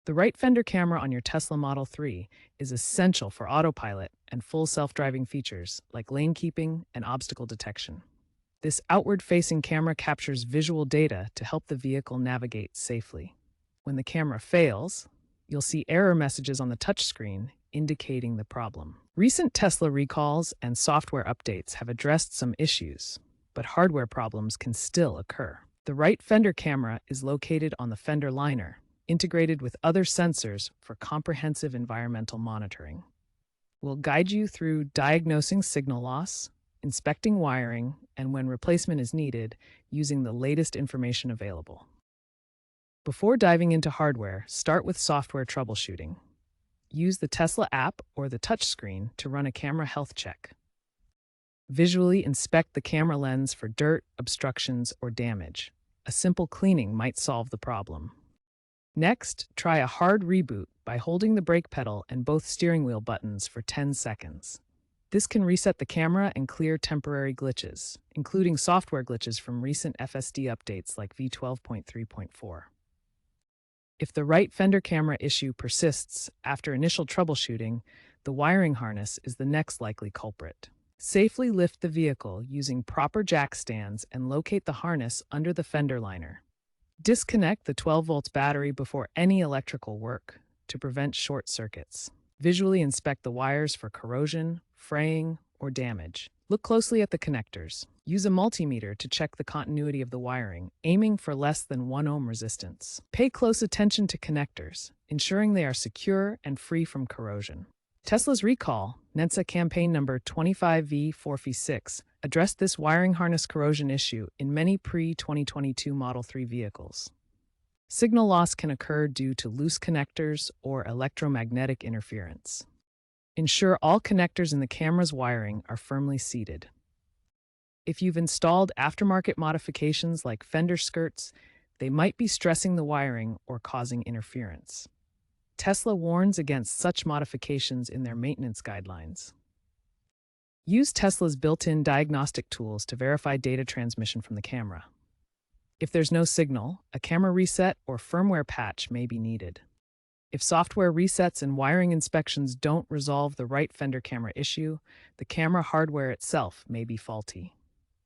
The right fender camera on your Tesla Model 3 is essential for autopilot and full self-driving features like lane keeping and obstacle detection. This outward-facing camera captures visual data to help the vehicle navigate safely. When the camera fails, you'll see error messages on the touchscreen indicating the problem. Recent Tesla recalls and software updates have addressed some issues, but hardware problems can still occur. The right fender camera is located on the fender liner, integrated with other sensors for comprehensive environmental monitoring. We'll guide you through diagnosing signal loss, inspecting wiring, and when replacement is needed, using the latest information available. Before diving into hardware, start with software troubleshooting. Use the Tesla app or the touchscreen to run a camera health check. Visually inspect the camera lens for dirt, obstructions, or damage. A simple cleaning might solve the problem. Next, try a hard reboot by holding the brake pedal and both steering wheel buttons for 10 seconds. This can reset the camera and clear temporary glitches, including software glitches from recent FSD updates like v12.3.4. If the right fender camera issue persists after initial troubleshooting, the wiring harness is the next likely culprit. Safely lift the vehicle using proper jack stands and locate the harness under the fender liner. Disconnect the 12-volt battery before any electrical work to prevent short circuits. Visually inspect the wires for corrosion, fraying, or damage. Look closely at the connectors. Use a multimeter to check the continuity of the wiring, aiming for less than 1 ohm resistance. Pay close attention to connectors, ensuring they are secure and free from corrosion. Tesla's recall, NHTSA campaign number 25V4V6, addressed this wiring harness corrosion issue in many pre-2022 Model 3 vehicles. Signal loss can occur due to loose connectors or electromagnetic interference. Ensure all connectors in the camera's wiring are firmly seated. If you've installed aftermarket modifications like fender skirts, they might be stressing the wiring or causing interference. Tesla warns against such modifications in their maintenance guidelines. Use Tesla's built-in diagnostic tools to verify data transmission from the camera. If there's no signal, a camera reset or firmware patch may be needed. If software resets and wiring inspections don't resolve the right fender camera issue, the camera hardware itself may be faulty.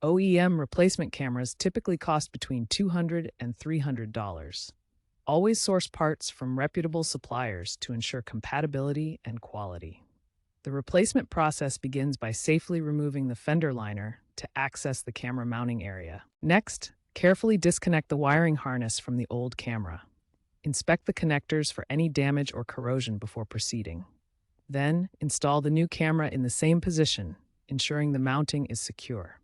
OEM replacement cameras typically cost between $200 and $300. Always source parts from reputable suppliers to ensure compatibility and quality. The replacement process begins by safely removing the fender liner to access the camera mounting area. Next, carefully disconnect the wiring harness from the old camera. Inspect the connectors for any damage or corrosion before proceeding. Then, install the new camera in the same position, ensuring the mounting is secure.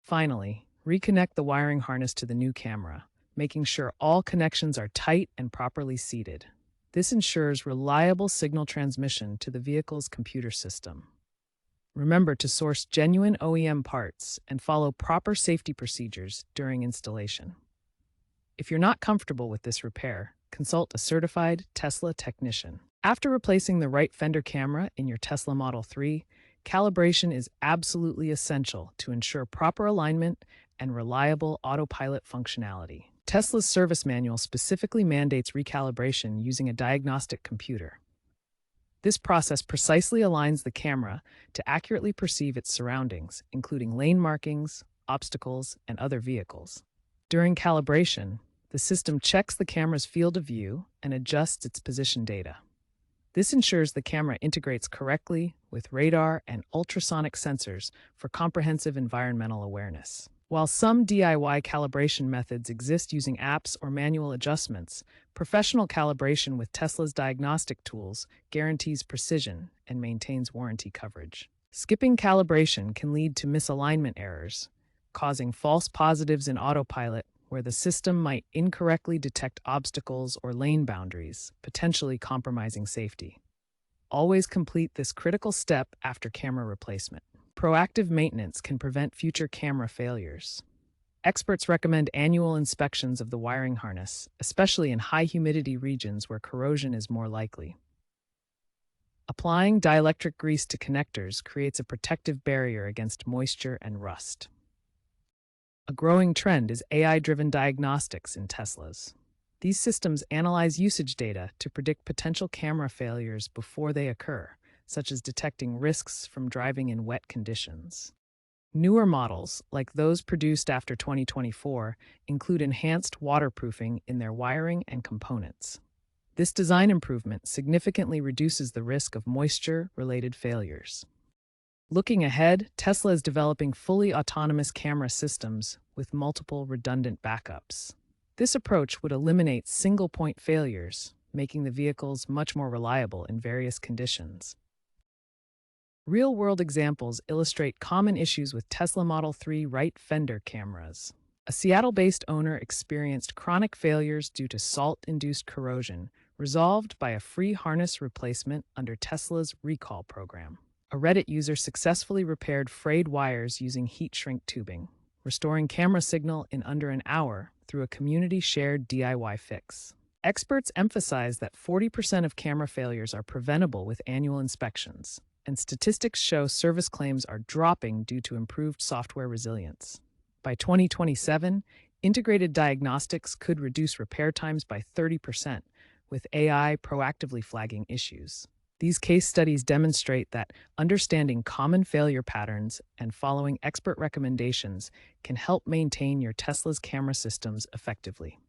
Finally, reconnect the wiring harness to the new camera, making sure all connections are tight and properly seated. This ensures reliable signal transmission to the vehicle's computer system. Remember to source genuine OEM parts and follow proper safety procedures during installation. If you're not comfortable with this repair, consult a certified Tesla technician. After replacing the right fender camera in your Tesla Model 3, calibration is absolutely essential to ensure proper alignment and reliable autopilot functionality. Tesla's service manual specifically mandates recalibration using a diagnostic computer. This process precisely aligns the camera to accurately perceive its surroundings, including lane markings, obstacles, and other vehicles. During calibration, the system checks the camera's field of view and adjusts its position data. This ensures the camera integrates correctly with radar and ultrasonic sensors for comprehensive environmental awareness. While some DIY calibration methods exist using apps or manual adjustments, professional calibration with Tesla's diagnostic tools guarantees precision and maintains warranty coverage. Skipping calibration can lead to misalignment errors, causing false positives in autopilot where the system might incorrectly detect obstacles or lane boundaries, potentially compromising safety. Always complete this critical step after camera replacement. Proactive maintenance can prevent future camera failures. Experts recommend annual inspections of the wiring harness, especially in high-humidity regions where corrosion is more likely. Applying dielectric grease to connectors creates a protective barrier against moisture and rust. A growing trend is AI-driven diagnostics in Teslas. These systems analyze usage data to predict potential camera failures before they occur, such as detecting risks from driving in wet conditions. Newer models, like those produced after 2024, include enhanced waterproofing in their wiring and components. This design improvement significantly reduces the risk of moisture-related failures. Looking ahead, Tesla is developing fully autonomous camera systems with multiple redundant backups. This approach would eliminate single-point failures, making the vehicles much more reliable in various conditions. Real-world examples illustrate common issues with Tesla Model 3 right fender cameras. A Seattle-based owner experienced chronic failures due to salt-induced corrosion, resolved by a free harness replacement under Tesla's recall program. A Reddit user successfully repaired frayed wires using heat shrink tubing, restoring camera signal in under an hour through a community-shared DIY fix. Experts emphasize that 40% of camera failures are preventable with annual inspections, and statistics show service claims are dropping due to improved software resilience. By 2027, integrated diagnostics could reduce repair times by 30%, with AI proactively flagging issues. These case studies demonstrate that understanding common failure patterns and following expert recommendations can help maintain your Tesla's camera systems effectively.